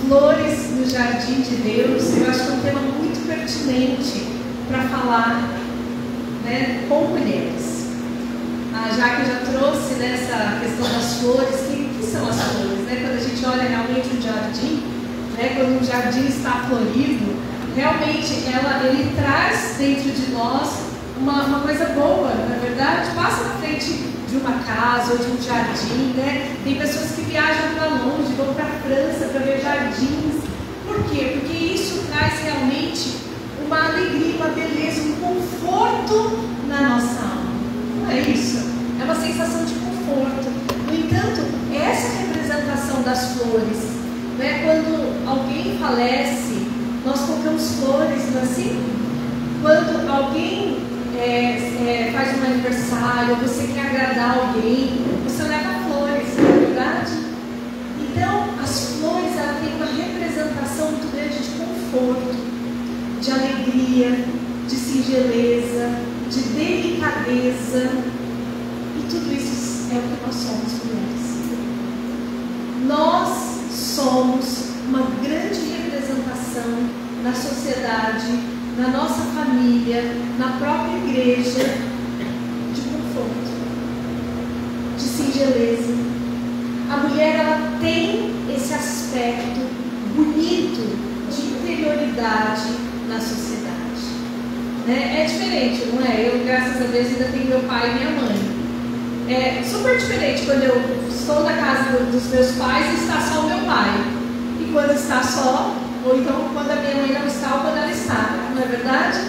flores no jardim de Deus, eu acho que é um tema muito pertinente para falar, né, com mulheres. A Jaque já trouxe nessa questão das flores. Que são as flores? Né? Quando a gente olha realmente um jardim, né, quando um jardim está florido, realmente ele traz dentro de nós uma coisa boa, na verdade. Passa na frente de uma casa ou de um jardim, né? Tem pessoas que viajam para longe, vão para a França para ver jardins. Por quê? Porque isso traz realmente uma alegria, uma beleza, um conforto na nossa alma. Não é isso? É uma sensação de conforto. No entanto, essa representação das flores, né? Quando alguém falece, nós colocamos flores, não é assim? Quando alguém faz um aniversário, você quer agradar alguém, você leva flores, não é verdade? Então, as flores, ela tem uma representação muito grande de conforto, de alegria, de singeleza, de delicadeza, e tudo isso é o que nós somos, mulheres. Nós somos uma grande representação na sociedade, na nossa família, na própria igreja, de conforto, de singeleza. A mulher, ela tem esse aspecto bonito de interioridade na sociedade, né? É diferente, não é? Eu, graças a Deus, ainda tenho meu pai e minha mãe. É super diferente quando eu estou na casa dos meus pais e está só o meu pai, e quando está só, ou então quando a minha mãe não está ou quando ela está, não é verdade?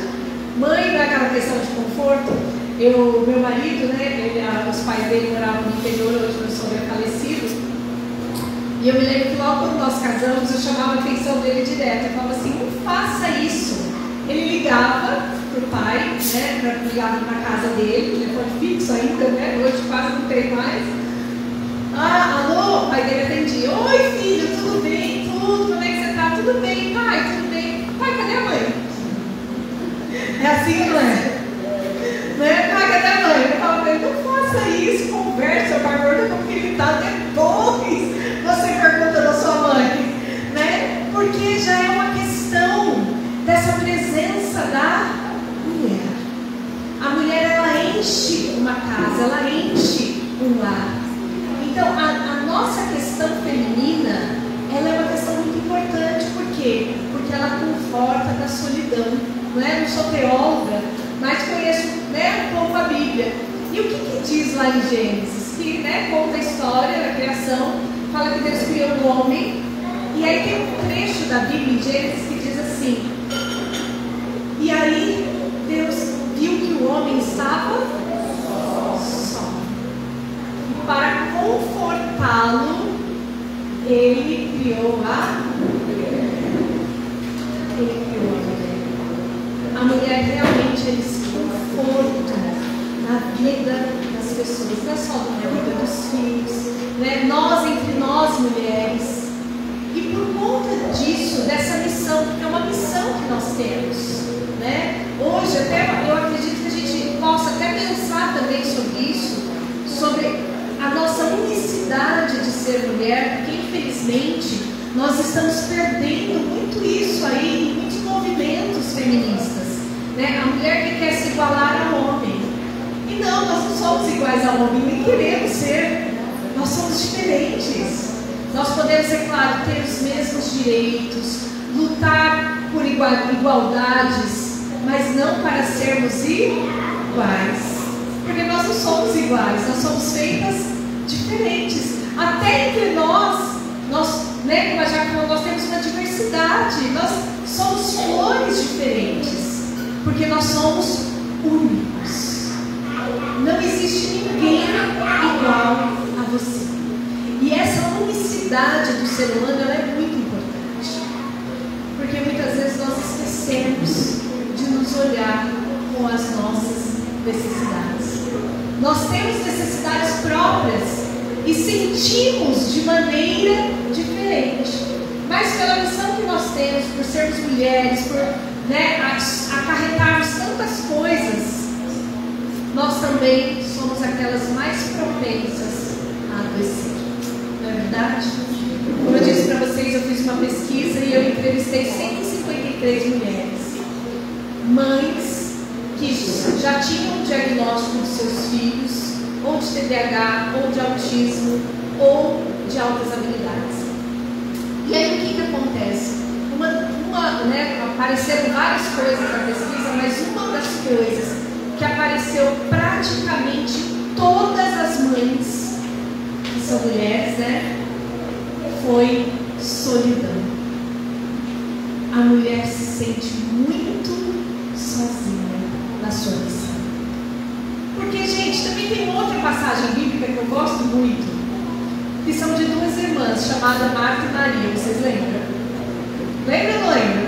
Mãe não é aquela questão de conforto. Meu marido, né, os pais dele moravam no interior, hoje meu sogro é falecido, e eu me lembro que logo quando nós casamos, eu chamava a atenção dele direto, eu falava assim, não faça isso. Ele ligava para o pai, né, ligava para a casa dele, telefone fixo ainda, né, hoje quase não tem mais. Alô? O pai dele atendia, oi filho, tudo bem? Tudo, como é que você está? Tudo bem, pai, tudo bem. Pai, cadê a mãe? É assim, não é? Não é? Pai, cadê a mãe? Eu falo para ele, não faça isso, conversa, pergunta como que ele está depois. Você pergunta da sua mãe, né? Porque já é uma questão dessa presença da mulher. A mulher, ela enche uma casa, ela enche um lar. Então, a nossa questão feminina, ela é uma questão muito importante. Por quê? Porque ela conforta da solidão. Não é? Eu não sou teóloga, mas conheço, né, um pouco a Bíblia. E o que diz lá em Gênesis? Que, né, conta a história da criação, fala que Deus criou o homem. E aí tem um trecho da Bíblia em Gênesis que diz assim: e aí Deus viu que o homem estava só. E para confortá-lo, ele criou a mulher. Ele criou a mulher. A mulher realmente é esse conforto na vida das pessoas, não é só na vida dos filhos, né? Nós, entre nós mulheres. E por conta disso, dessa missão, porque é uma missão que nós temos, né? Hoje, até eu acredito que a gente possa até pensar também sobre isso, sobre a nossa unicidade de ser mulher, porque infelizmente nós estamos perdendo muito isso aí em muitos movimentos feministas, né? A mulher que quer se igualar ao homem. E não, nós não somos iguais ao homem, nem queremos ser. Nós somos diferentes. Nós podemos, é claro, ter os mesmos direitos, lutar por igualdades, mas não para sermos iguais. Porque nós não somos iguais, nós somos feitas diferentes. Até entre nós, né, como a Jaque falou, nós temos uma diversidade. Nós somos flores diferentes, porque nós somos únicos. Não existe ninguém igual a você. E essa unicidade do ser humano, ela é muito importante, porque muitas vezes nós esquecemos de nos olhar com as nossas necessidades. Nós temos necessidades próprias e sentimos de maneira diferente, mas pela missão que nós temos, por sermos mulheres, por, né, acarretarmos tantas coisas, nós também somos aquelas mais propensas a adoecer. Não é verdade? Como eu disse para vocês, eu fiz uma pesquisa 3 mulheres, mães que já tinham um diagnóstico de seus filhos, ou de TDAH, ou de autismo, ou de altas habilidades. E aí o que acontece? Apareceram várias coisas na pesquisa, mas uma das coisas que apareceu praticamente todas as mães, que são mulheres, foi solidão. A mulher se sente muito sozinha na sua missão. Porque, gente, também tem outra passagem bíblica que eu gosto muito, que são de 2 irmãs, chamadas Marta e Maria. Vocês lembram? Lembra ou não lembra?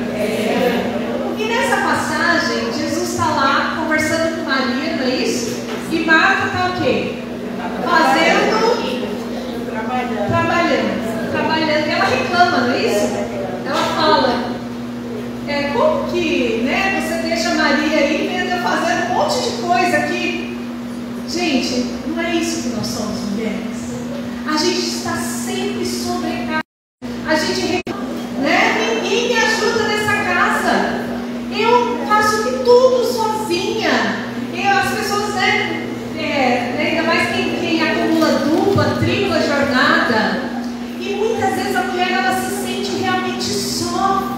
E nessa passagem, Jesus está lá conversando com Maria, não é isso? E Marta está o quê? Trabalhando. E ela reclama, não é isso? Ela fala, como que você deixa Maria aí mesmo fazendo um monte de coisa aqui? Gente, não é isso que nós somos, mulheres. A gente está sempre sobrecarregada. A gente reclama, ninguém me ajuda nessa casa. Eu faço tudo sozinha. As pessoas, ainda mais quem acumula dupla, tripla jornada. E muitas vezes a mulher, ela se sente realmente só.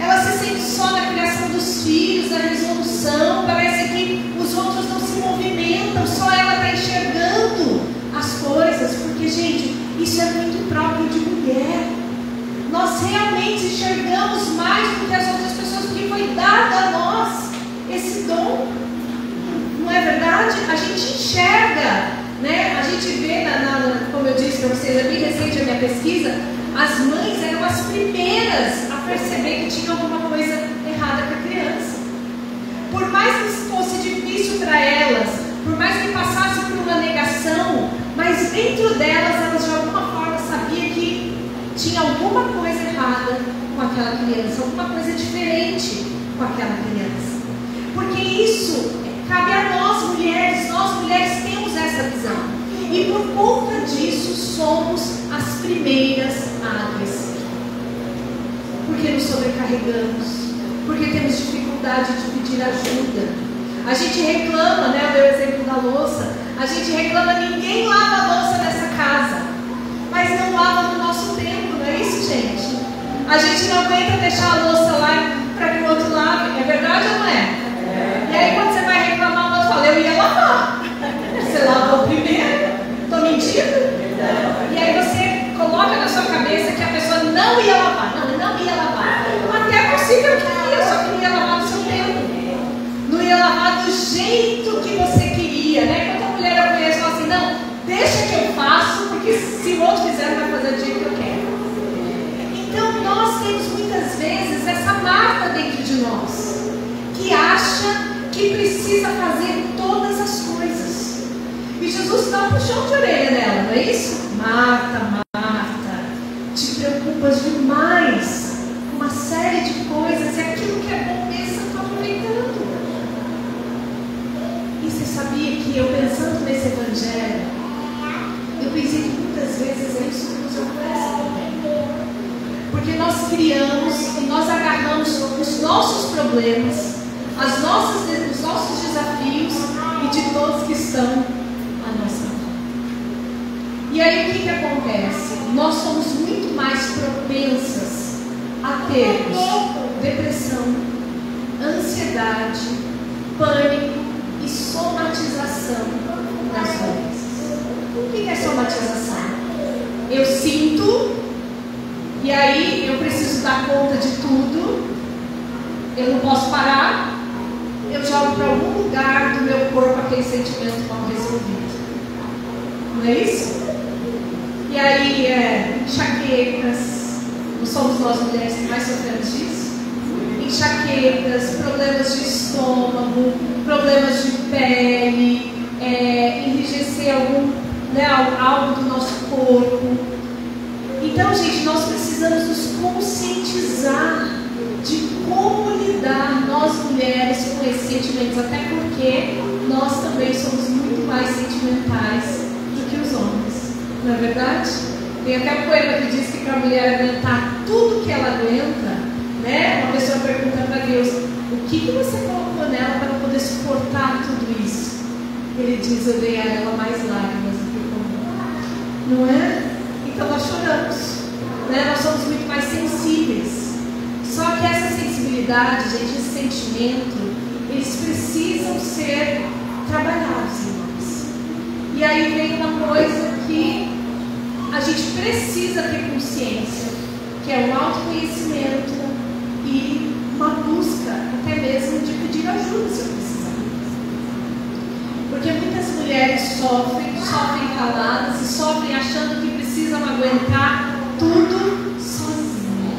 Ela se sente só na criação dos filhos, na resolução. Parece que os outros não se movimentam, só ela está enxergando as coisas. Porque, gente, isso é muito próprio de mulher. Nós realmente enxergamos mais do que as outras pessoas, porque foi dado a nós esse dom. Não é verdade? A gente enxerga, a gente vê, como eu disse para vocês, é bem recente a minha pesquisa, as mães eram as primeiras a perceber que tinha alguma coisa errada com a criança. Por mais que fosse difícil para elas, por mais que passasse por uma negação, mas dentro delas, elas de alguma forma sabiam que tinha alguma coisa errada com aquela criança, alguma coisa diferente com aquela criança. Porque isso cabe a nós mulheres temos essa visão. E por conta disso, somos as primeiras a adoecer. Porque nos sobrecarregamos, porque temos dificuldade de pedir ajuda. A gente reclama, eu dei o exemplo da louça, a gente reclama, ninguém lava a louça nessa casa. Mas não lava no nosso tempo, não é isso, gente? A gente não aguenta deixar a louça lá para que o outro lave. É verdade ou não é? E aí quando você vai reclamar, o outro fala, eu ia lavar. Você lavou primeiro? Estou mentindo? E aí você coloca na sua cabeça que a pessoa não ia lavar. Não ia lavar. Até é possível que ia, só que não ia lavar no seu tempo. Não ia lavar do jeito que você queria, Quando a mulher eu conheço, fala assim, não, deixa que eu faço, porque se o outro fizer, vai fazer do jeito que eu quero. Então nós temos muitas vezes essa marca dentro de nós, que acha que precisa fazer todas as coisas. E Jesus dá um puxão de orelha nela, não é isso? Marta, te preocupas demais com uma série de coisas, e aquilo que é bom mesmo você está aproveitando. E você sabia que eu, pensando nesse evangelho, eu pensei que muitas vezes é isso que nos acontece também. Porque nós criamos e nós agarramos os nossos problemas, os nossos desafios e de todos que estão à nossa volta. E aí o que acontece? Nós somos muito mais propensas a termos depressão, ansiedade, pânico e somatização das doenças. O que é somatização? Eu sinto e aí eu preciso dar conta de tudo, eu não posso parar, eu jogo para algum lugar do meu corpo aquele sentimento mal resolvido. Não é isso? E aí enxaquecas, não somos nós mulheres que mais sofremos disso? Enxaquecas, problemas de estômago, problemas de pele, enrijecer algo do nosso corpo. Então, gente, nós precisamos nos conscientizar de como lidar, nós mulheres, com esses sentimentos, até porque nós também somos muito mais sentimentais do que os homens, não é verdade? Tem até um poema que diz que para a mulher aguentar tudo que ela aguenta, uma pessoa Ele diz: eu dei a ela mais lágrimas do que comum. Não é? Então nós choramos, né? Nós somos muito mais sensíveis. Só que essa sensibilidade, gente, esse sentimento, eles precisam ser trabalhados em nós. E aí vem uma coisa que a gente precisa ter consciência, que é um autoconhecimento e uma busca, até mesmo de pedir ajuda se eu precisar. Porque muitas mulheres sofrem caladas e sofrem achando que precisam aguentar tudo sozinha.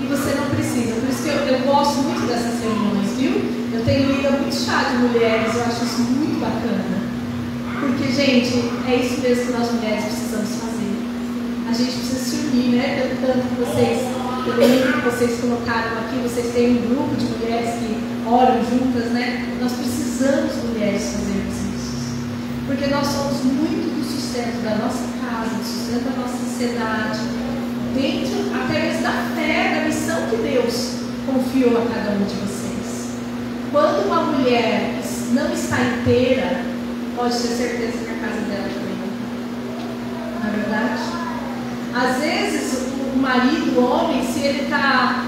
E você não precisa. Por isso que eu gosto muito dessas reuniões, viu? Eu tenho ido a muito chá de mulheres, eu acho isso muito bacana. Porque, gente, é isso mesmo que nós mulheres precisamos fazer. A gente precisa se unir, né? Pelo tanto que vocês, pelo livro que vocês colocaram aqui, vocês têm um grupo de mulheres que oram juntas, né? Nós precisamos, mulheres, fazermos isso. Porque nós somos muito do sustento da nossa casa, do sustento da nossa sociedade, dentro até mesmo da fé, da missão que Deus confiou a cada um de vocês. Quando uma mulher não está inteira, pode ter certeza que a casa dela também não é verdade? Às vezes o marido, o homem, se ele está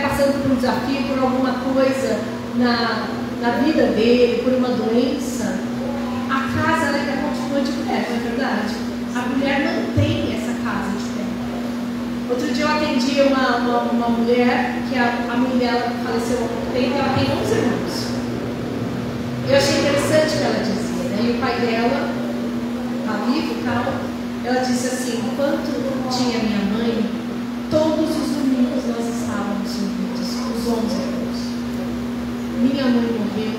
passando por um desafio, por alguma coisa na vida dele, por uma doença, a casa ela ainda continua de pé, não é verdade? A mulher não tem essa casa de pé. Outro dia eu atendi uma mulher que a mãe dela faleceu há pouco tempo, ela tem 11 irmãos. Eu achei interessante o que ela dizia, né? E o pai dela está vivo e tal. Ela disse assim: enquanto tinha minha mãe, todos os domingos nós estávamos unidos, os 11 irmãos. Minha mãe morreu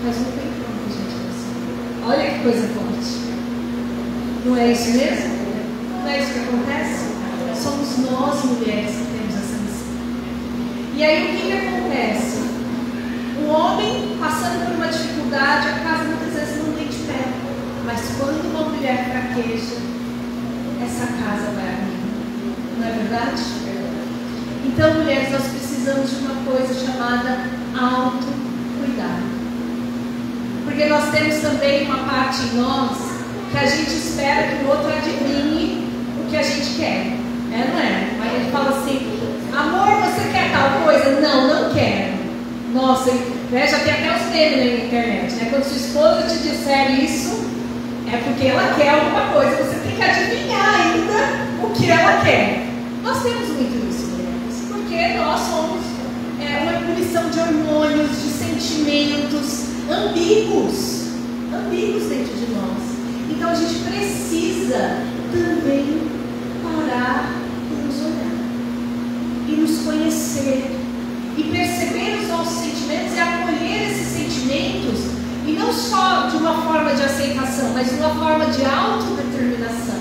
faz um tempão que a gente nasceu. Olha que coisa forte. Não é isso mesmo? Não é isso que acontece? Somos nós, mulheres, que temos essa missão. E aí o que acontece? O homem passando por uma dificuldade, a casa muitas vezes não tem de pé. Mas quando uma mulher fraqueja, essa casa vai abrir. Não é verdade? Então, mulheres, nós precisamos de uma coisa chamada autocuidado. Porque nós temos também uma parte em nós que a gente espera que o outro adivinhe o que a gente quer. É, não é? Aí a gente fala assim: amor, você quer tal coisa? Não, não quero. Nossa, né, já tem até os memes na internet, né? Quando sua esposa te disser isso, é porque ela quer alguma coisa. Você tem que adivinhar ainda o que ela quer. Nós temos muito isso, mulheres, porque nós somos uma ebulição de hormônios, de sentimentos ambíguos dentro de nós. Então a gente precisa também parar e nos olhar e nos conhecer e perceber os nossos sentimentos e acolher esses sentimentos, e não só de uma forma de aceitação, mas de uma forma de autodeterminação.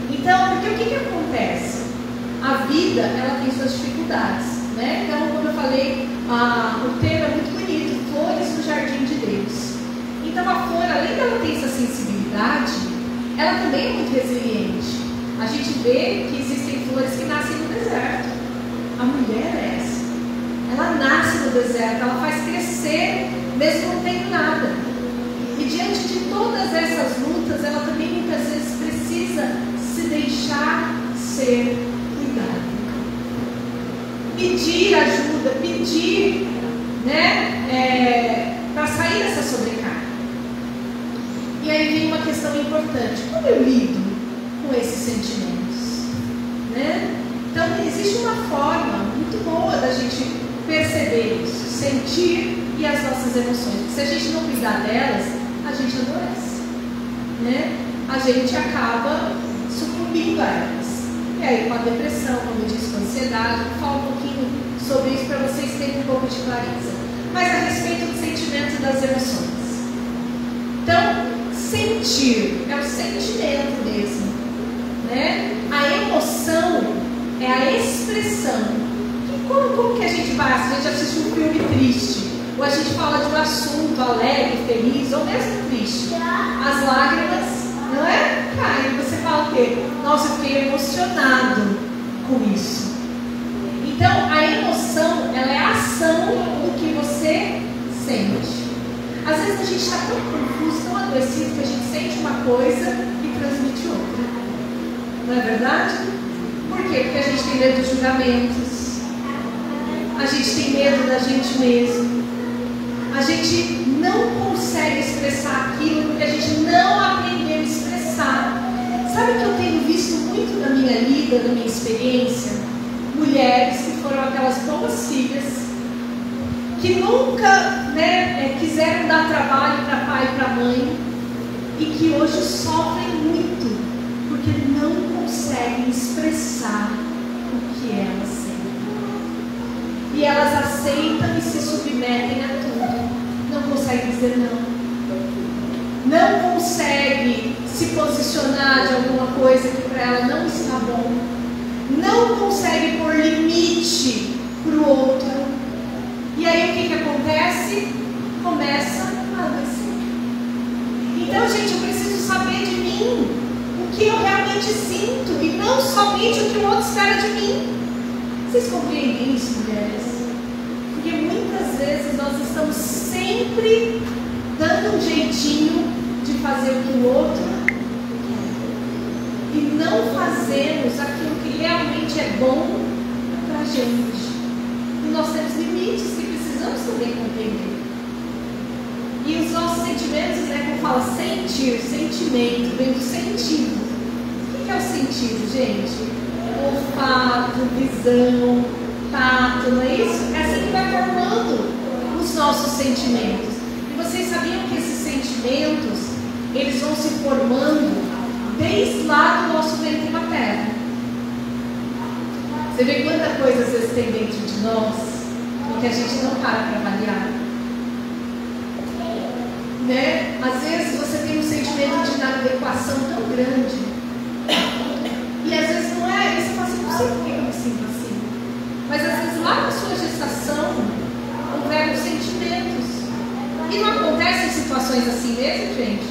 Então, porque o que acontece? A vida, ela tem suas dificuldades, né? Então, como eu falei, o tema é muito bonito: flores no jardim de Deus. Então a flor, além dela ter essa sensibilidade, ela também é muito resiliente. A gente vê que existem flores que nascem no deserto. A mulher é essa. Ela nasce no deserto, ela faz crescer mesmo não tendo nada. E diante de todas essas lutas, ela também muitas vezes precisa se deixar ser cuidada. Pedir ajuda, pedir, né, para sair dessa sobrecarga. E aí vem uma questão importante: como eu lido com esses sentimentos? Né? Então existe uma forma muito boa da gente perceber isso, sentir e as nossas emoções. Porque se a gente não cuidar delas, a gente adoece, né? A gente acaba sucumbindo a elas. E aí com a depressão, como eu disse, com a ansiedade, eu vou falar um pouquinho sobre isso para vocês terem um pouco de clareza. Mas a respeito dos sentimentos e das emoções. Então, sentir é o sentimento mesmo, né? A emoção é a expressão. Como que a gente vai? Se a gente assiste um filme triste, ou a gente fala de um assunto alegre, feliz, ou mesmo triste, as lágrimas, não é? Caem. Você fala o quê? Nossa, eu fiquei emocionado com isso. Então, a emoção, ela é a ação do que você sente. Às vezes a gente coisa e transmite outra. Não é verdade? Por quê? Porque a gente tem medo dos julgamentos, a gente tem medo da gente mesmo, a gente não consegue expressar aquilo porque a gente não aprendeu a expressar. Sabe o que eu tenho visto muito na minha vida, na minha experiência? Mulheres que foram aquelas boas filhas, que nunca, quiseram dar trabalho para pai e para mãe, e que hoje sofrem muito, porque não conseguem expressar o que elas sentem. E elas aceitam e se submetem a tudo. Não conseguem dizer não. Não conseguem se posicionar de alguma coisa que para ela não está bom. Não consegue pôr limite para o outro. E aí o que acontece? Começa a adoecer. Então, gente, eu preciso saber de mim o que eu realmente sinto e não somente o que o outro espera de mim. Vocês compreendem isso, mulheres? Porque muitas vezes nós estamos sempre dando um jeitinho de fazer o que o outro quer. E não fazemos aquilo que realmente é bom para a gente. E nós temos limites que precisamos também compreender. E os nossos sentimentos, como fala, sentir, sentimento, vem do sentido. O que é o sentido, gente? Olfato, visão, tato, não é isso? É assim que vai formando os nossos sentimentos. E vocês sabiam que esses sentimentos, eles vão se formando desde lá do nosso ventre materno. Você vê quanta coisa às vezes tem dentro de nós e que a gente não para avaliar. Às vezes você tem um sentimento de inadequação tão grande e às vezes não é, você fala assim, não sei por que eu me sinto assim, mas às vezes lá na sua gestação houveram sentimentos e não acontece em situações assim mesmo, gente.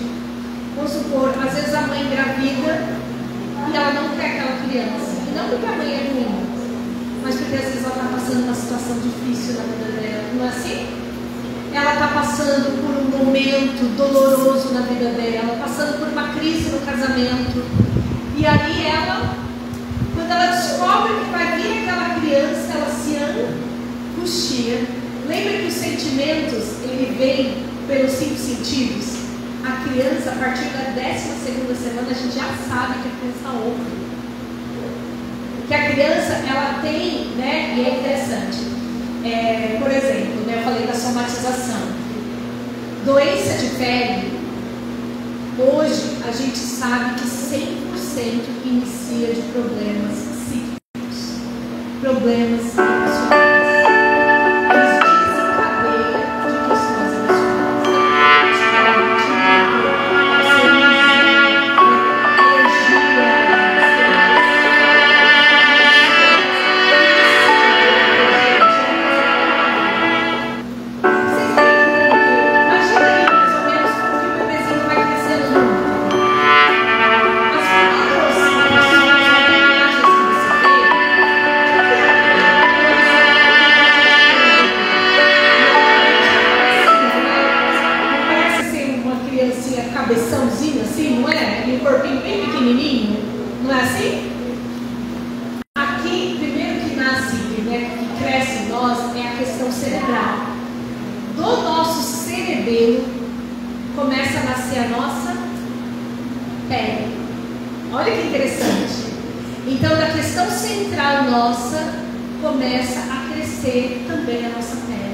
Vamos supor, às vezes a mãe engravida e ela não quer aquela criança, e não porque a mãe é ruim, mas porque às vezes ela está passando uma situação difícil na vida dela, não é assim? Ela está passando por um momento doloroso na vida dela, passando por uma crise no casamento. E aí ela, quando ela descobre que vai vir aquela criança, ela se angustia. Lembra que os sentimentos, ele vem pelos 5 sentidos? A criança, a partir da 12ª semana, a gente já sabe que a criança está ouve. Que a criança, ela tem, e é interessante. Por exemplo, eu falei da somatização. Doença de pele, hoje a gente sabe que 100% inicia de problemas psíquicos, problemas emocionais. Eles desencadeiam de questões emocionais. Cabeçãozinho assim, não é? E um corpinho bem pequenininho, não é assim? Aqui, primeiro que nasce, que cresce em nós, é a questão cerebral. Do nosso cerebelo começa a nascer a nossa pele. Olha que interessante. Então, da questão central nossa, começa a crescer também a nossa pele.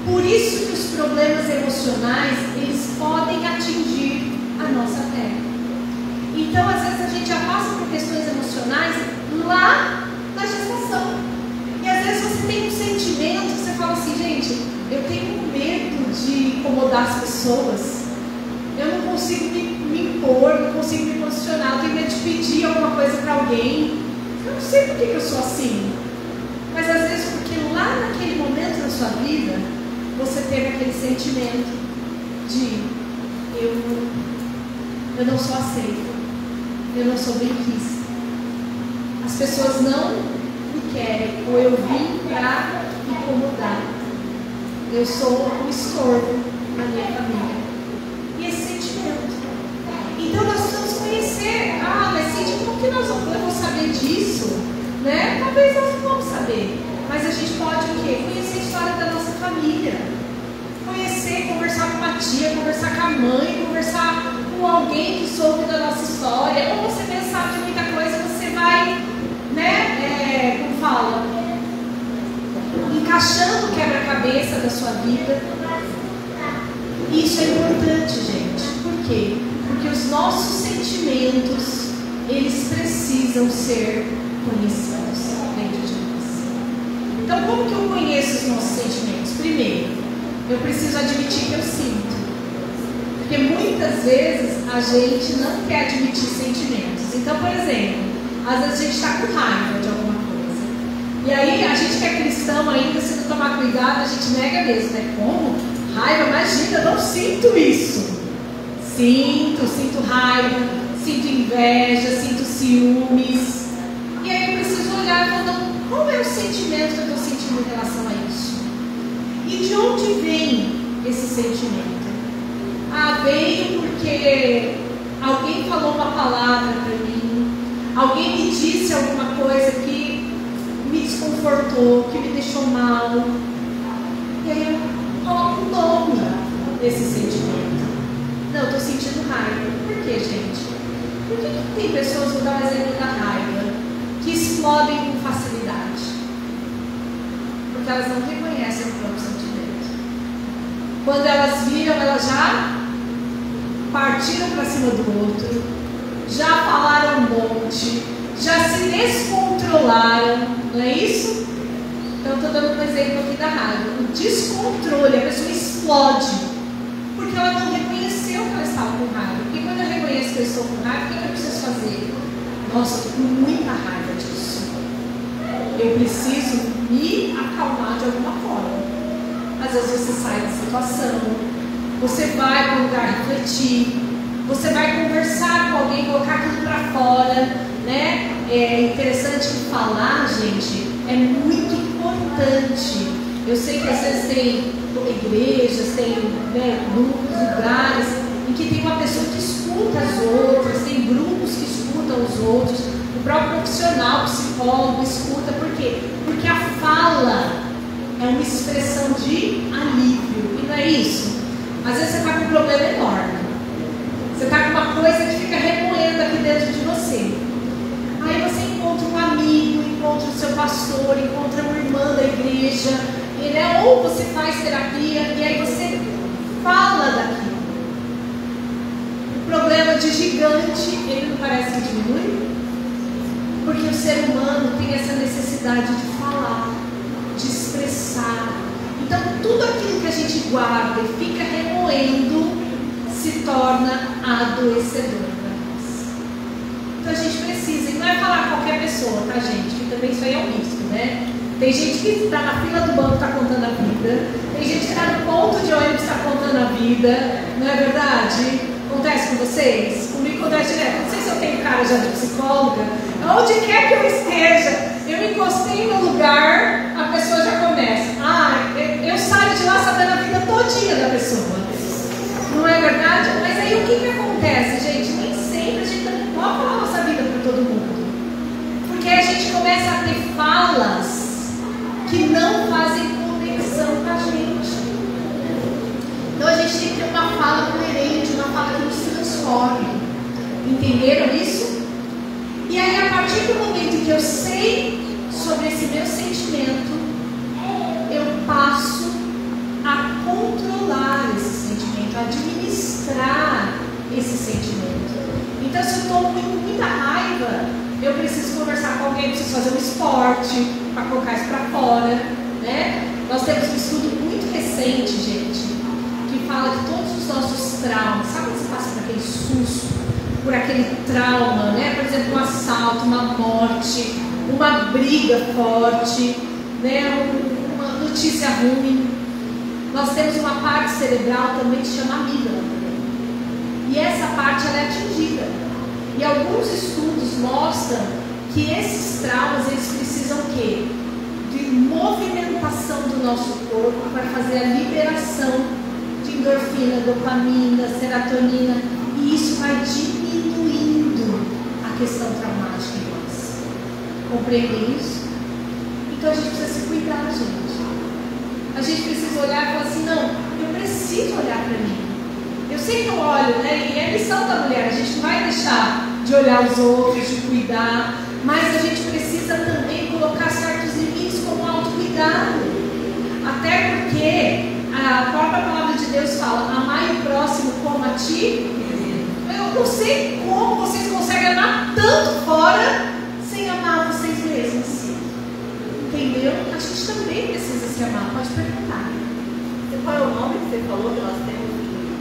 Por isso que os problemas emocionais, eles podem atingir a nossa pele. Então, às vezes a gente já passa por questões emocionais lá na gestação. E às vezes você tem um sentimento que você fala assim, gente, eu tenho medo de incomodar as pessoas. Eu não consigo me impor, não consigo me posicionar, eu tenho medo de pedir alguma coisa para alguém. Eu não sei por que eu sou assim. Mas às vezes porque lá naquele momento da sua vida, você teve aquele sentimento de eu não sou aceita, eu não sou bem-quista, as pessoas não me querem, ou eu vim para incomodar, eu sou um estorvo na minha família. E esse sentimento, Então nós precisamos conhecer. Ah, mas Cíntia, como que eu vou saber disso? Né? Talvez nós não vamos saber. Mas a gente pode o quê? Conhecer a história da nossa família. Conhecer, conversar com a tia, conversar com a mãe, conversar com alguém que soube da nossa história. Ou você mesmo sabe de muita coisa, você vai, né? Como fala? Encaixando o quebra-cabeça da sua vida. Isso é importante, gente. Por quê? Porque os nossos sentimentos, eles precisam ser conhecidos dentro de nós. Então, como que eu conheço os nossos sentimentos? Primeiro, eu preciso admitir que eu sinto. Porque muitas vezes a gente não quer admitir sentimentos. Então, por exemplo, às vezes a gente está com raiva de alguma coisa. E aí, a gente que é cristão ainda, se não tomar cuidado, a gente nega mesmo, né? Como? Raiva, imagina, eu não sinto isso. Sinto raiva, sinto inveja, sinto ciúmes. E aí eu preciso olhar e falar, qual é o sentimento que eu estou sentindo em relação a isso? E de onde vem esse sentimento? Ah, veio porque alguém falou uma palavra para mim, alguém me disse alguma coisa que me desconfortou, que me deixou mal. E aí eu coloco um nome nesse sentimento. Não, eu estou sentindo raiva. Por quê, gente? Por que tem pessoas, vou dar um exemplo da raiva, que explodem com facilidade? Porque elas não reconhecem o próprio sentimento. Quando elas viram, elas já partiram para cima do outro, já falaram um monte, já se descontrolaram, não é isso? Então eu estou dando um exemplo aqui da raiva. O descontrole, a pessoa explode, porque ela não reconheceu que ela estava com raiva. Porque quando eu reconheço que eu estou com raiva, o que eu preciso fazer? Nossa, eu estou com muita raiva disso. Eu preciso me acalmar de alguma forma. Às vezes você sai da situação, você vai para um lugar refletir, você vai conversar com alguém, colocar aquilo para fora, né? É interessante que falar, gente, é muito importante. Eu sei que às vezes tem igrejas, tem, né, grupos, lugares em que tem uma pessoa que escuta as outras, tem grupos que escutam os outros, o próprio profissional, psicólogo escuta. Por quê? Porque a fala é uma expressão de alívio, e não é isso? Às vezes você está com um problema enorme, você está com uma coisa que fica remoendo aqui dentro de você. Aí você encontra um amigo, encontra o seu pastor, encontra uma irmã da igreja, né? Ou você faz terapia e aí você fala daquilo. O problema de gigante, ele não parece que diminui? Porque o ser humano tem essa necessidade de falar, de expressar. Então tudo aquilo que a gente guarda e fica remoendo se torna adoecedor para nós. Então a gente precisa, e não é falar qualquer pessoa, tá, gente? Que também isso aí é um risco, né? Tem gente que está na fila do banco, está contando a vida. Tem gente que está no ponto de ônibus, está contando a vida. Não é verdade? Acontece com vocês? Comigo acontece direto. Não sei se eu tenho cara já de psicóloga. Onde quer que eu esteja, eu me encostei no lugar, a pessoa já começa. Ah, eu saio de lá sabendo a vida todinha da pessoa. Não é verdade? Mas aí o que acontece, gente? Nem sempre a gente também pode falar a nossa vida para todo mundo. Porque a gente começa a ter falas que não fazem conexão com a gente. Então a gente tem que ter uma fala coerente, uma fala que nos transforme. Entenderam isso? E aí, a partir do momento que eu sei sobre esse meu sentimento, eu passo a controlar esse sentimento, a administrar esse sentimento. Então, se eu estou com muita raiva, eu preciso conversar com alguém, preciso fazer um esporte para colocar isso para fora, né? Nós temos um estudo muito recente, gente, que fala de todos os nossos traumas. Sabe quando você passa por aquele susto, por aquele trauma, né? Por exemplo, um assalto, uma morte, uma briga forte, né? Uma notícia ruim. Nós temos uma parte cerebral também que se chama amígdala. E essa parte ela é atingida. E alguns estudos mostram que esses traumas, eles precisam o quê? De movimentação do nosso corpo para fazer a liberação de endorfina, dopamina, serotonina. E isso vai diminuir questão traumática em nós. Compreendem isso? Então a gente precisa se cuidar, gente. A gente precisa olhar e falar assim, não, eu preciso olhar para mim. Eu sei que eu olho, né? E é a missão da mulher, a gente não vai deixar de olhar os outros, de cuidar, mas a gente precisa também colocar certos limites como autocuidado. Até porque a própria palavra de Deus fala, amai o próximo como a ti. Eu não sei como vocês conseguem amar tanto fora sem amar vocês mesmos. Entendeu? A gente também precisa se amar, pode perguntar. Qual é o nome que você falou que nós temos?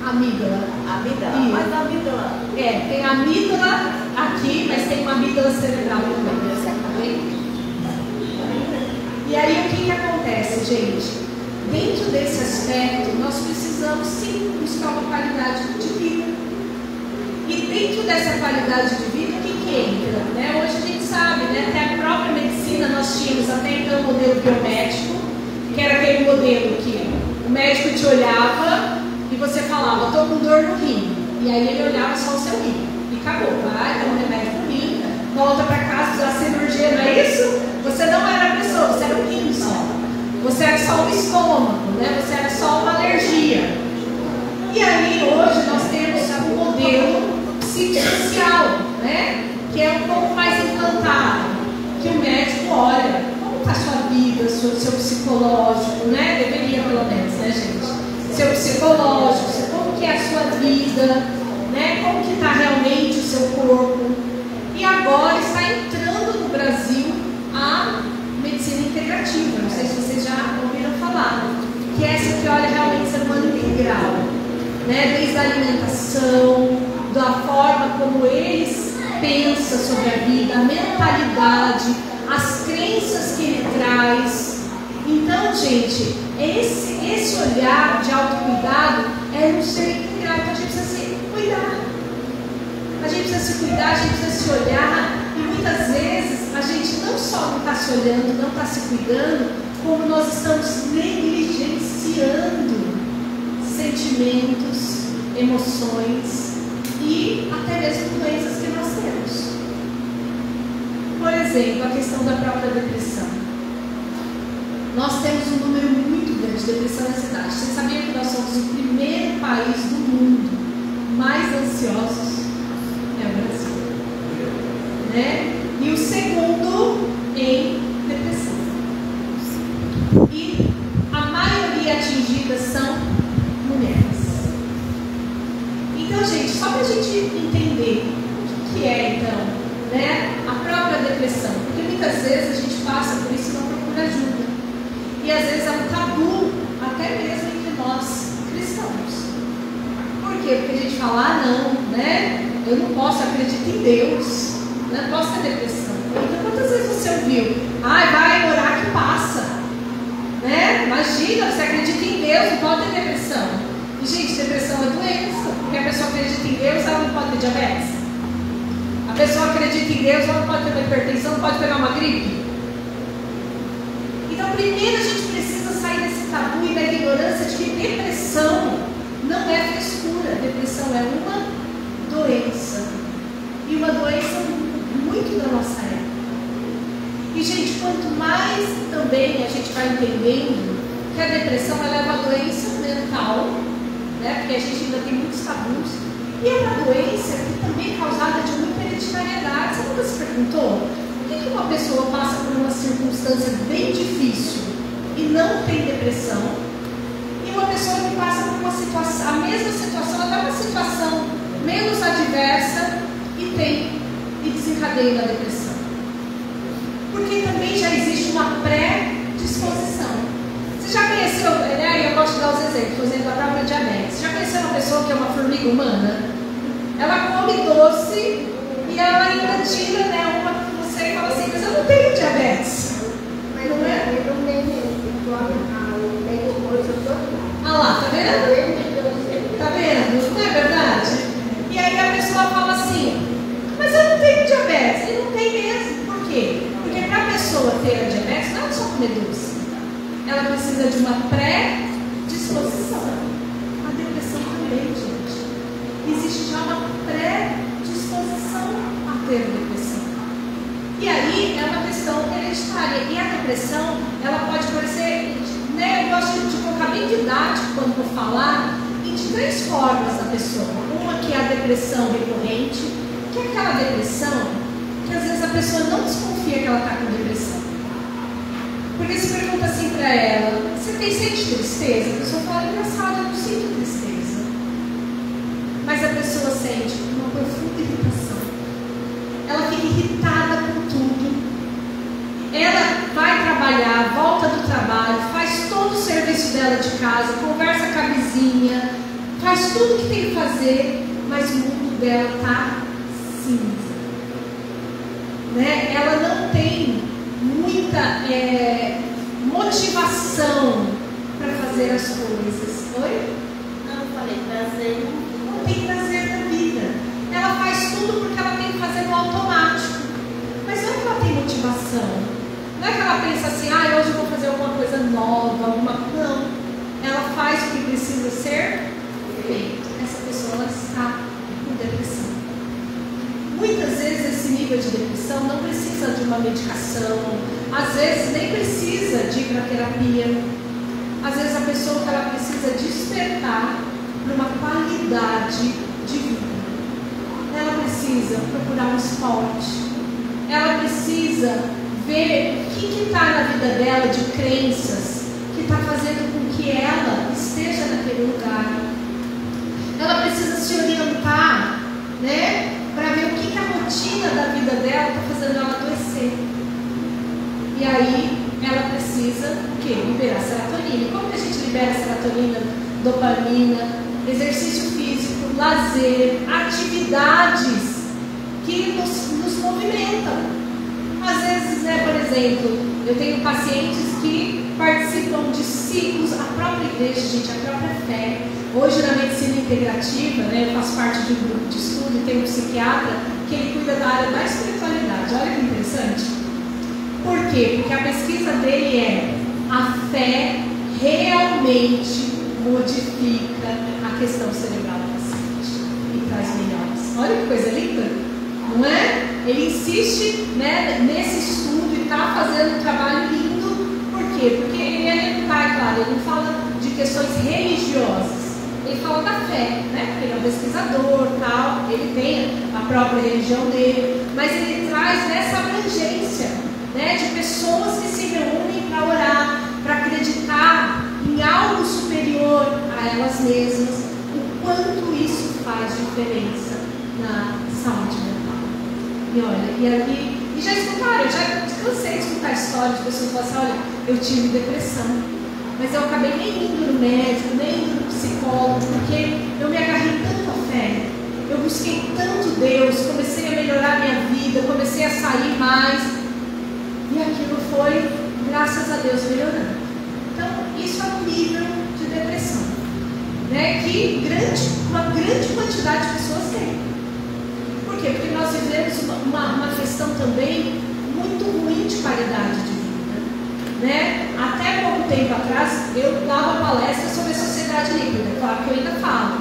Amígdala. Amígdala. Mas a amígdala? Tem a amígdala aqui, mas tem uma amígdala cerebral também, certamente. E aí o que acontece, gente? Dentro desse aspecto, nós precisamos sim buscar uma qualidade de vida. E dentro dessa qualidade de vida, o que entra? Né? Hoje a gente sabe, né? Até a própria medicina nós tínhamos até então o modelo biomédico, que era aquele modelo que o médico te olhava e você falava, estou com dor no rim. E aí ele olhava só o seu rim. E acabou. Vai, dá um remédio no rim, volta para casa, usar a cirurgia, não é isso? Você não era a pessoa, você era o rim só. Você era só o estômago, né? Você era só uma alergia. E aí hoje nós temos um modelo psicossocial, né? Que é um pouco mais implantado, que o médico olha como está a sua vida, seu psicológico, né? Deveria pelo menos, né, gente? Seu psicológico, como que é a sua vida, né? Como que está realmente o seu corpo. E agora está entrando no Brasil a medicina integrativa, não sei se vocês já ouviram falar, que é essa que olha realmente o ser humano integral, né? Desde a alimentação, da forma como eles pensam sobre a vida, a mentalidade, as crenças que ele traz. Então, gente, esse olhar de autocuidado é um ser integral, então a gente precisa se cuidar. A gente precisa se cuidar, a gente precisa se olhar, e muitas vezes a gente não só não está se olhando, não está se cuidando, como nós estamos negligenciando sentimentos, emoções e até mesmo doenças que nós temos. Por exemplo, a questão da própria depressão. Nós temos um número muito grande de depressão na cidade. Vocês sabiam que nós somos o primeiro país do mundo mais ansiosos? É o Brasil, né? E o segundo em depressão. E a maioria atingida são mulheres. Então, gente, só para a gente entender o que é, então, né, a própria depressão. Porque muitas vezes a gente passa por isso e não procura ajuda. E às vezes é um tabu, até mesmo entre nós cristãos. Por quê? Porque a gente fala, não, né? Eu não posso acreditar em Deus, não posso ter depressão. Então, quantas vezes você ouviu? Vai orar que passa, né? Imagina, você acredita em Deus, não pode ter depressão. E, gente, depressão é doença, porque a pessoa acredita em Deus, ela não pode ter diabetes. A pessoa acredita em Deus, ela não pode ter uma hipertensão, não pode pegar uma gripe. Então, primeiro a gente precisa sair desse tabu e da ignorância de que depressão não é frescura, depressão é uma doença, e uma doença muito da nossa época. E, gente, quanto mais também a gente vai entendendo que a depressão ela é uma doença mental, né? Porque a gente ainda tem muitos tabus, e é uma doença que também é causada de muita hereditariedade. Você nunca se perguntou por que uma pessoa passa por uma circunstância bem difícil e não tem depressão, e uma pessoa que passa por uma situação, a mesma situação, até uma situação menos adversa, e desencadeia na depressão? Porque também já existe uma predisposição. Você já conheceu, né? Eu gosto de dar os exemplos, por exemplo, da própria diabetes. Você já conheceu uma pessoa que é uma formiga humana? Ela come doce e ela ainda tira, né, uma que você fala assim, mas eu não tenho diabetes. Mas não é? Eu não tenho mesmo. Ah lá, tá vendo? Tá vendo? Não é verdade? E aí a pessoa fala assim, mas eu não tenho diabetes. Ele não tem mesmo. Por quê? Porque para a pessoa ter a diabetes não é só comer doce. Ela precisa de uma predisposição. A depressão também, gente. Existe já uma predisposição a ter depressão. E aí é uma questão hereditária. E a depressão, ela pode parecer, né, eu gosto de colocar bem didático quando vou falar, de três formas da pessoa. Uma que é a depressão recorrente, que é aquela depressão que às vezes a pessoa não desconfia que ela está com depressão. Porque se pergunta assim para ela, você sente tristeza? A pessoa fala, engraçado, eu não sinto tristeza. Mas a pessoa sente uma profunda irritação. Ela fica irritada com tudo. Ela vai trabalhar, volta do trabalho, faz todo o serviço dela de casa, conversa com a vizinha, faz tudo o que tem que fazer, mas o mundo dela está cinza. Né? Ela não tem muita motivação para fazer as coisas. Oi? Não, falei prazer. Não tem prazer na vida. Ela faz tudo porque ela tem que fazer no automático. Mas não é que ela tem motivação. Não é que ela pensa assim, hoje eu vou fazer alguma coisa nova, Não. Ela faz o que precisa ser feito. Essa pessoa ela está com depressão. Muitas vezes esse nível de depressão não precisa de uma medicação, às vezes nem precisa de ir para terapia. Às vezes a pessoa que ela precisa despertar para uma qualidade de vida. Ela precisa procurar um esporte. Ela precisa ver o que está na vida dela de crenças que está fazendo com que ela esteja naquele lugar. Ela precisa se orientar, né, para ver o que a rotina da vida dela está fazendo ela adoecer. E aí ela precisa o quê? Liberar serotonina. Como que a gente libera serotonina, dopamina, exercício físico, lazer, atividades que nos movimentam. Às vezes, né, por exemplo, eu tenho pacientes que participam de ciclos, a própria igreja, gente, a própria fé. Hoje na medicina integrativa, né, eu faço parte de um grupo de estudo e tem um psiquiatra que ele cuida da área da espiritualidade. Olha que interessante. Por quê? Porque a pesquisa dele é a fé realmente modifica a questão cerebral do paciente e traz melhoras. Olha que coisa linda, não é? Ele insiste, né, nesse estudo e está fazendo um trabalho lindo. Por quê? Porque ele não está, claro, ele não fala de questões religiosas. Ele fala da fé, né? Porque ele é um pesquisador, tal, ele tem a própria religião dele, mas ele traz nessa abrangência, né, de pessoas que se reúnem para orar, para acreditar em algo superior a elas mesmas, o quanto isso faz diferença na saúde mental. E olha, e já escutaram, eu já cansei de escutar histórias de pessoas que falam assim, olha, eu tive depressão. Mas eu acabei nem indo no médico, nem indo no psicólogo, porque eu me agarrei tanto à fé, eu busquei tanto Deus, comecei a melhorar minha vida, comecei a sair mais, e aquilo foi, graças a Deus, melhorando. Então, isso é um nível de depressão, né, que uma grande quantidade de pessoas tem. Por quê? Porque nós vivemos uma questão também muito ruim de qualidade de vida. Né? Até pouco tempo atrás eu dava palestra sobre a sociedade líquida, claro que eu ainda falo,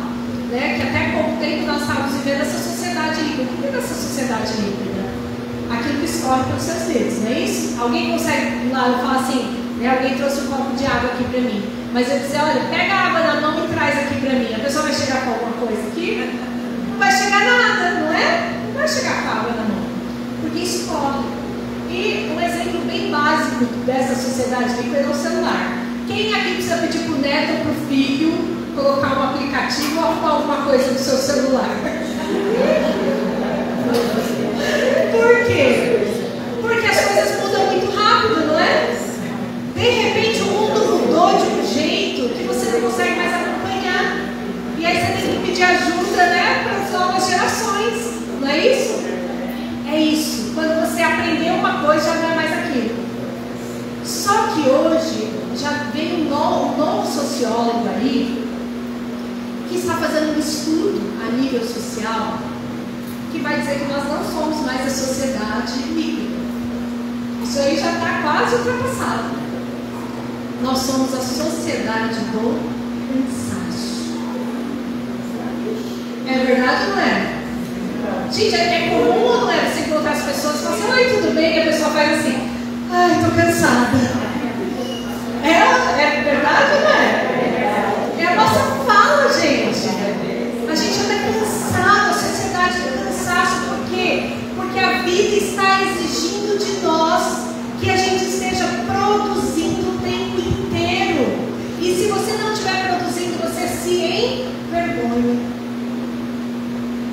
né? Que até pouco tempo nós estávamos vivendo essa sociedade líquida. O que é essa sociedade líquida? Aquilo que escorre pelos seus dedos, não é isso? Alguém consegue ir lá, eu falo assim, né? Alguém trouxe um copo de água aqui para mim, mas eu dizer, olha, pega a água na mão e traz aqui para mim, a pessoa vai chegar com alguma coisa aqui? Não vai chegar nada, não é? Não vai chegar com a água na mão, porque escorre. E um exemplo bem básico dessa sociedade líquida é o celular. Quem aqui precisa pedir para o neto ou para o filho colocar um aplicativo ou arrumar alguma coisa no seu celular? Por quê? Porque as coisas mudam muito rápido, não é? De repente o mundo mudou de um jeito que você não consegue mais acompanhar. E aí você tem que pedir ajuda, né, para as novas gerações. Não é isso? É isso. Quando você aprendeu uma coisa, já não é mais aquilo. Só que hoje já vem um novo sociólogo aí que está fazendo um estudo a nível social que vai dizer que nós não somos mais a sociedade líquida. Isso aí já está quase ultrapassado. Nós somos a sociedade do cansaço. É verdade ou não é? Gente, é comum ou não é? Você para as pessoas e fala assim, oi, tudo bem? E a pessoa faz assim, ai, estou cansada. É verdade, não é? É a nossa fala, gente. A gente anda cansado, a sociedade está cansaço. Por quê? Porque a vida está exigindo de nós que a gente esteja produzindo o tempo inteiro. E se você não estiver produzindo, você se envergonha.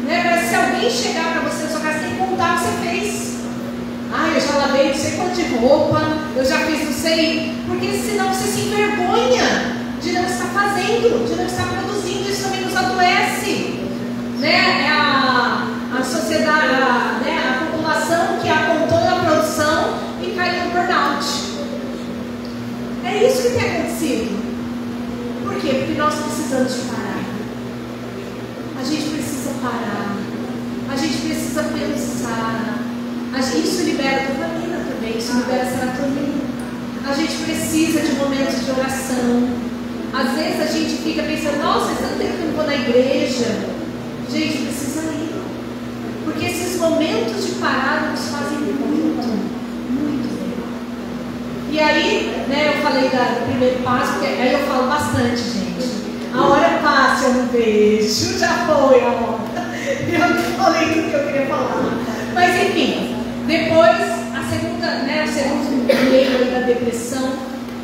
Né? Mas se alguém chegar para você na sua casa, tem que contar o que você fez. Ah, eu já lavei não sei quanto de roupa, eu já fiz não sei. Porque senão você se envergonha de não estar fazendo, de não estar produzindo. Isso também nos adoece. Né? É a sociedade, a população que apontou na produção e caiu no burnout. É isso que tem acontecido. Por quê? Porque nós precisamos de parar. A gente precisa parar. A gente precisa pensar. Isso libera dopamina também, isso libera serotonina. A gente precisa de momentos de oração. Às vezes a gente fica pensando, nossa, faz tanto tempo que eu não vou na igreja. Gente, precisa ir. Porque esses momentos de parada nos fazem muito, muito bem. E aí, né, eu falei do primeiro passo, porque aí eu falo bastante, gente. A hora passa, eu não vejo, já foi a hora. Eu falei tudo que eu queria falar. Mas enfim, depois, o segundo meio da depressão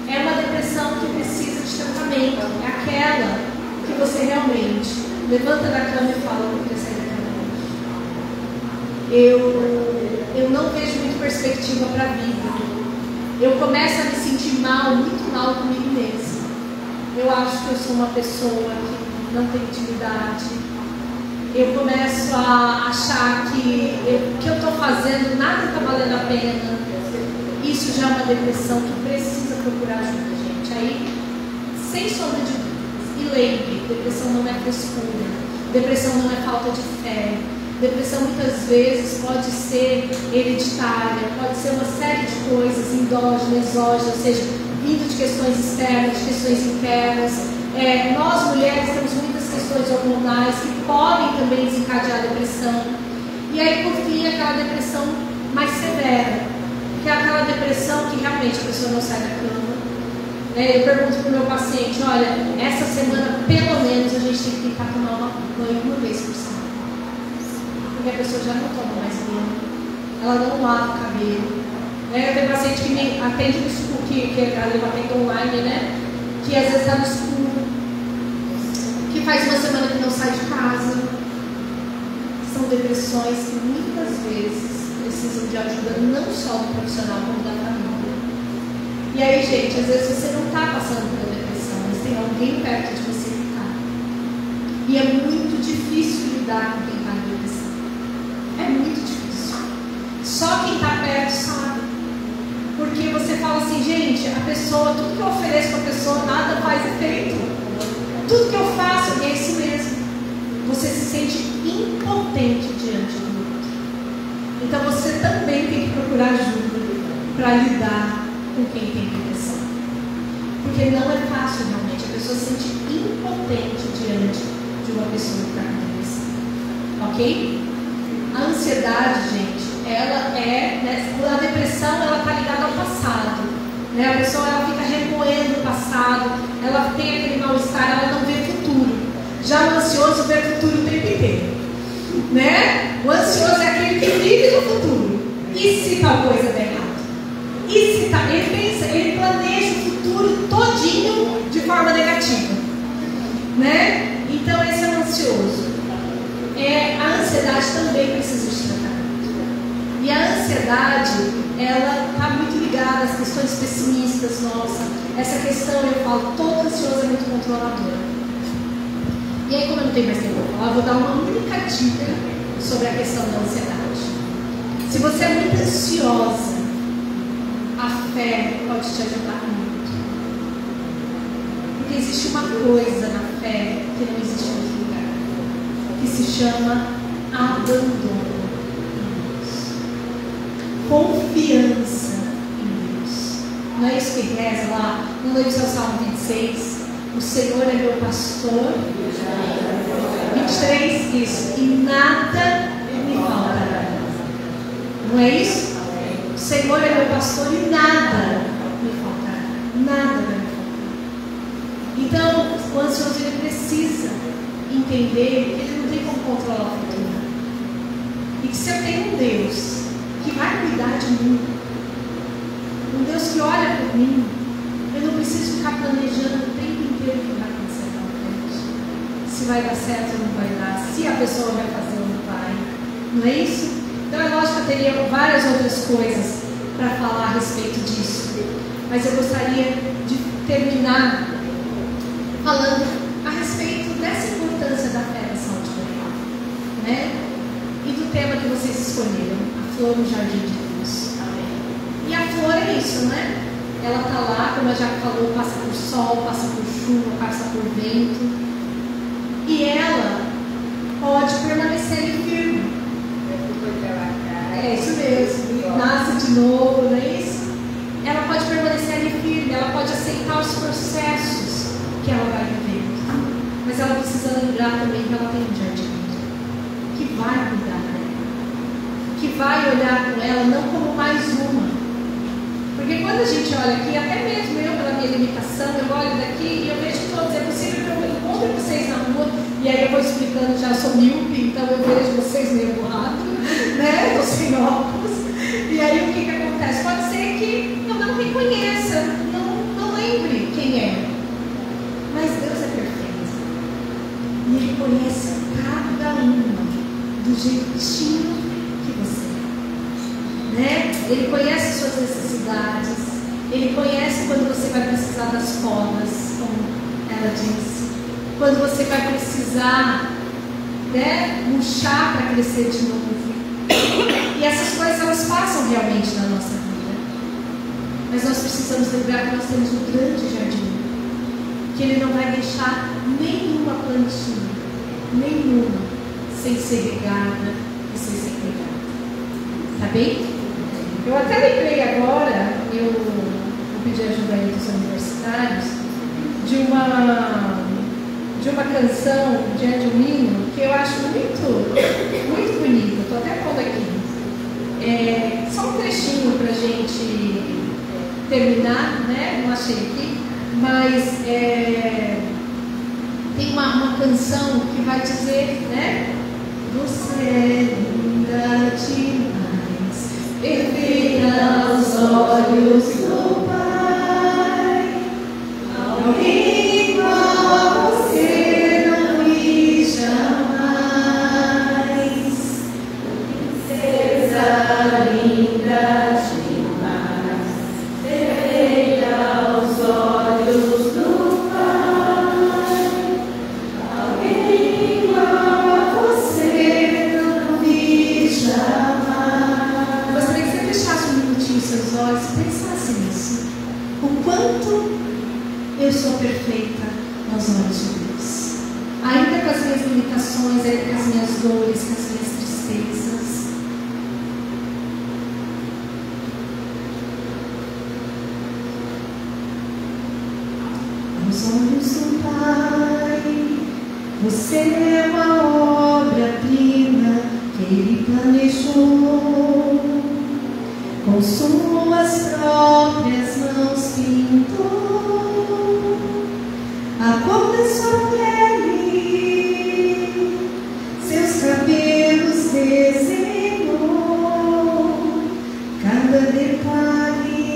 é uma depressão que precisa de tratamento. É aquela que você realmente levanta da cama e fala, eu queria sair da cama hoje. Eu não vejo muita perspectiva para a vida. Eu começo a me sentir mal, muito mal comigo mesma. Eu acho que eu sou uma pessoa que não tem intimidade. Eu começo a achar que o que eu estou fazendo nada está valendo a pena. Isso já é uma depressão que precisa procurar ajuda, gente. Aí, sem sombra de dúvidas. E lembre, depressão não é frescura. Depressão não é falta de fé. Depressão muitas vezes pode ser hereditária, pode ser uma série de coisas, endógena, exógena, ou seja, vindo de questões externas, de questões internas. Nós mulheres temos muitas questões hormonais que podem também desencadear a depressão. E aí, por fim, aquela depressão mais severa, que é aquela depressão que realmente a pessoa não sai da cama. Eu pergunto para o meu paciente, olha, essa semana pelo menos a gente tem que tentar tomar banho uma vez por semana. Porque a pessoa já não toma mais banho, ela não lava o cabelo. Eu tenho paciente que me atende no escuro, que eu atendo online, né? Que às vezes está no escuro, que faz uma semana que não sai de casa. São depressões que muitas vezes precisam de ajuda não só do profissional, como da família. E aí, gente, às vezes você não está passando por depressão, mas tem alguém perto de você que está. E é muito difícil lidar com quem está em depressão. É muito difícil. Só quem está perto sabe. Porque você fala assim, gente, a pessoa, tudo que eu ofereço para a pessoa, nada faz efeito. Tudo que eu faço é isso mesmo. Você se sente impotente diante do outro. Então você também tem que procurar ajuda para lidar com quem tem depressão. Porque não é fácil realmente. A pessoa se sente impotente diante de uma pessoa que está com depressão. Ok? A ansiedade, gente, ela a depressão, ela está ligada ao passado. A pessoa, ela fica remoendo o passado, ela tem aquele mal-estar, ela não vê futuro. Já o ansioso vê futuro o tempo inteiro. O ansioso é aquele que vive no futuro. E se tal coisa der errado? Ele pensa, ele planeja o futuro todinho de forma negativa. Então esse é o ansioso. A ansiedade também precisa de tratamento. E a ansiedade, ela está muito ligada às questões pessimistas nossas. Essa questão, eu falo, todo ansioso é muito controlador. E aí, como eu não tenho mais tempo para falar, eu vou dar uma única dica sobre a questão da ansiedade. Se você é muito ansiosa, a fé pode te ajudar muito. Porque existe uma coisa na fé que não existe em outro lugar, que se chama abandono em Deus. Confiança em Deus. Não é isso que reza lá no livro do Salmo 26? O Senhor é meu pastor. 23, isso. E nada me faltará. Não é isso? O Senhor é meu pastor e nada me faltará. Nada vai me faltar. Então, o ansioso ele precisa entender que ele não tem como controlar o futuro. E que se eu tenho um Deus que vai cuidar de mim, um Deus que olha por mim, eu não preciso ficar planejando o tempo inteiro o que vai acontecer na frente. Se vai dar certo ou não vai dar, se a pessoa vai fazer ou não vai. Não é isso? Então é lógico que eu teria várias outras coisas para falar a respeito disso. Mas eu gostaria de terminar falando a respeito dessa importância da fé na saúde mental, né? E do tema que vocês escolheram, a flor no jardim de Deus. E a flor é isso, né? Ela está lá, como a Jaque falou, passa por sol, passa por chuva, passa por vento. E ela pode permanecer firme. É isso mesmo, nasce de novo, não é isso? Ela pode permanecer ali firme, ela pode aceitar os processos que ela vai viver. Mas ela precisa lembrar também que ela tem um jardim que vai cuidar dela, que vai olhar com ela não como mais uma. Porque quando a gente olha aqui, até mesmo eu, pela minha limitação, eu olho daqui e eu vejo todos. É possível que eu encontre vocês na rua, e aí eu vou explicando, já sou míope, então eu vejo vocês meio borrado, né? Estou sem óculos. E aí o que acontece? Pode ser que eu não reconheça, não lembre quem é. Mas Deus é perfeito. E Ele conhece cada uma do jeitinho que você é. Né? Ele conhece suas necessidades. Ele conhece quando você vai precisar das podas, como ela disse. Quando você vai precisar, né, murchar para crescer de novo. E essas coisas, elas passam realmente na nossa vida. Mas nós precisamos lembrar que nós temos um grande jardim, que Ele não vai deixar nenhuma plantinha, nenhuma, sem ser regada e sem ser cuidada. Tá bem? Eu até lembrei agora, eu vou pedir ajuda aí dos universitários, de uma canção de um hino que eu acho muito bonita. Estou até pondo aqui. Só um trechinho para a gente terminar, né? Não achei aqui, mas tem uma canção que vai dizer, né? Você é linda demais, perfeita aos olhos do Pai. Alguém igual a você não vi jamais. Princesa linda demais, perfeita aos olhos do Pai. Alguém igual a você não vi jamais. Eu gostaria que você fechasse um minutinho seus olhos e pensasse nisso. O quanto eu sou perfeita aos olhos de Deus. Ainda com as minhas limitações, ainda com as minhas dores, com as minhas tristezas. Aos olhos do Pai, você é uma obra-prima que Ele planejou. Com suas próprias mãos pintou a cor da sua pele, seus cabelos desenhou, cada detalhe,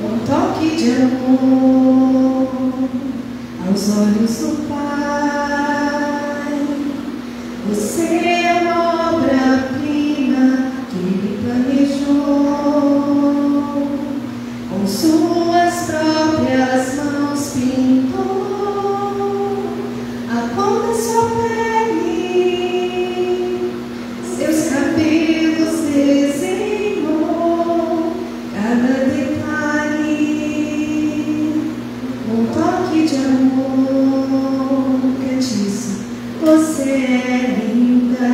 um toque de amor. Aos olhos do Pai, você é uma obra-prima que Ele planejou, com suas próprias mãos pintou a cor da sua pele, seus cabelos desenhou, cada detalhe, um toque de amor. Cantice, você é linda.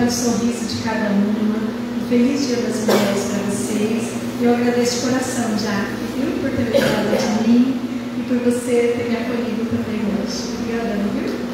pelo sorriso de cada uma. Um feliz Dia das Mulheres para vocês. Eu agradeço de coração, Jaque, viu, por ter cuidado de mim e por você ter me acolhido também hoje. Obrigada, viu?